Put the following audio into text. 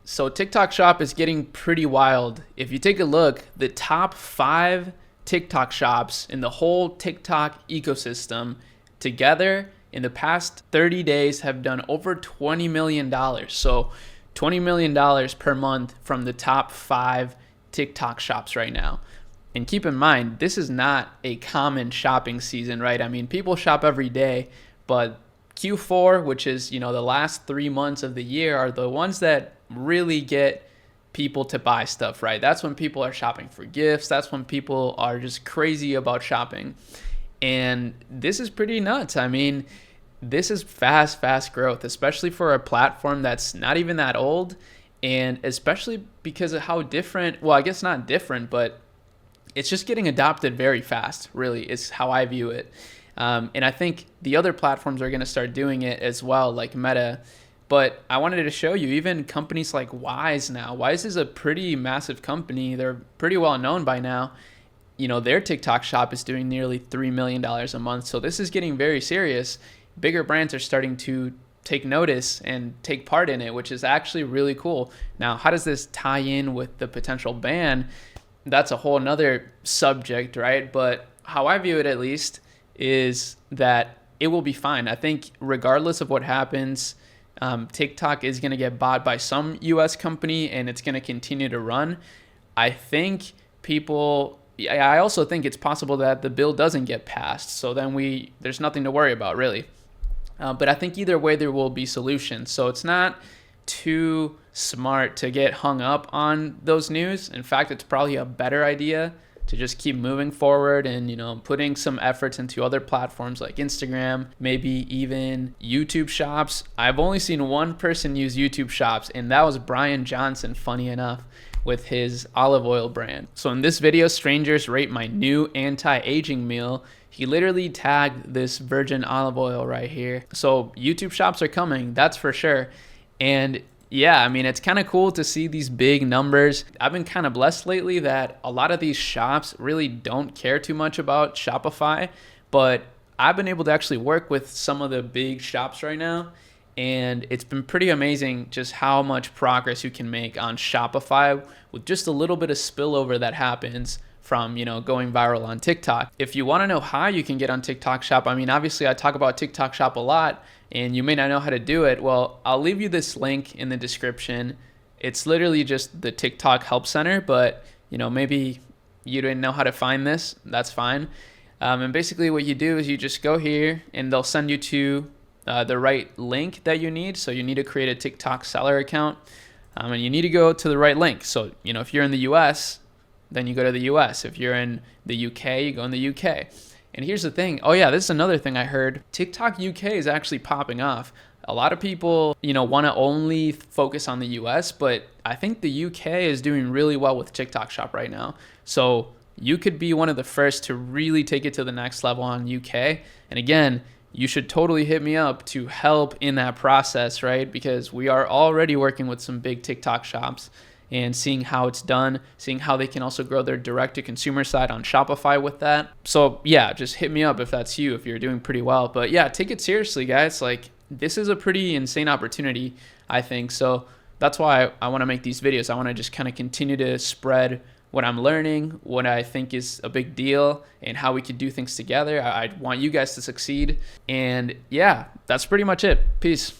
So TikTok Shop is getting pretty wild. If you take a look, the top 5 TikTok shops in the whole TikTok ecosystem together in the past 30 days have done over $20 million. So $20 million per month from the top 5 TikTok shops right now. And keep in mind, this is not a common shopping season, right? I mean, people shop every day, but Q4, which is, the last 3 months of the year, are the ones that really get people to buy stuff, right? That's when people are shopping for gifts. That's when people are just crazy about shopping. And this is pretty nuts. I mean, this is fast growth, especially for a platform that's not even that old. And especially because of how different, well, I guess not different, but it's just getting adopted very fast, really, is how I view it. And I think the other platforms are going to start doing it as well, like Meta. But I wanted to show you, even companies like Wise now. Wise is a pretty massive company. They're pretty well known by now. Their TikTok shop is doing nearly $3 million a month. So this is getting very serious. Bigger brands are starting to take notice and take part in it, which is actually really cool. Now, how does this tie in with the potential ban? That's a whole nother subject, right? But how I view it, at least, is that it will be fine. I think regardless of what happens, TikTok is going to get bought by some US company and it's going to continue to run. I also think it's possible that the bill doesn't get passed. So then there's nothing to worry about, really. But I think either way, there will be solutions. So it's not too smart to get hung up on those news. In fact, it's probably a better idea to just keep moving forward and, putting some efforts into other platforms like Instagram, maybe even YouTube shops. I've only seen one person use YouTube shops, and that was Brian Johnson, funny enough, with his olive oil brand. So in this video, strangers rate my new anti-aging meal. He literally tagged this virgin olive oil right here. So YouTube shops are coming, that's for sure. And yeah, I mean, it's kind of cool to see these big numbers. I've been kind of blessed lately that a lot of these shops really don't care too much about Shopify, but I've been able to actually work with some of the big shops right now, and it's been pretty amazing just how much progress you can make on Shopify with just a little bit of spillover that happens from, going viral on TikTok. If you want to know how you can get on TikTok Shop, I mean, obviously I talk about TikTok Shop a lot, and you may not know how to do it. Well, I'll leave you this link in the description. It's literally just the TikTok Help Center, but maybe you didn't know how to find this. That's fine. And basically what you do is you just go here and they'll send you to the right link that you need. So you need to create a TikTok seller account, and you need to go to the right link. So, if you're in the US, then you go to the US. If you're in the UK, you go in the UK. And here's the thing. Oh yeah, this is another thing I heard. TikTok UK is actually popping off. A lot of people, want to only focus on the US, but I think the UK is doing really well with TikTok Shop right now. So you could be one of the first to really take it to the next level on UK. And again, you should totally hit me up to help in that process, right? Because we are already working with some big TikTok shops and seeing how it's done, seeing how they can also grow their direct-to-consumer side on Shopify with that. So yeah, just hit me up if that's you, if you're doing pretty well. But yeah, take it seriously, guys. Like, this is a pretty insane opportunity, I think. So that's why I want to make these videos. I want to just kind of continue to spread what I'm learning, what I think is a big deal, and how we could do things together. I want you guys to succeed. And yeah, that's pretty much it. Peace.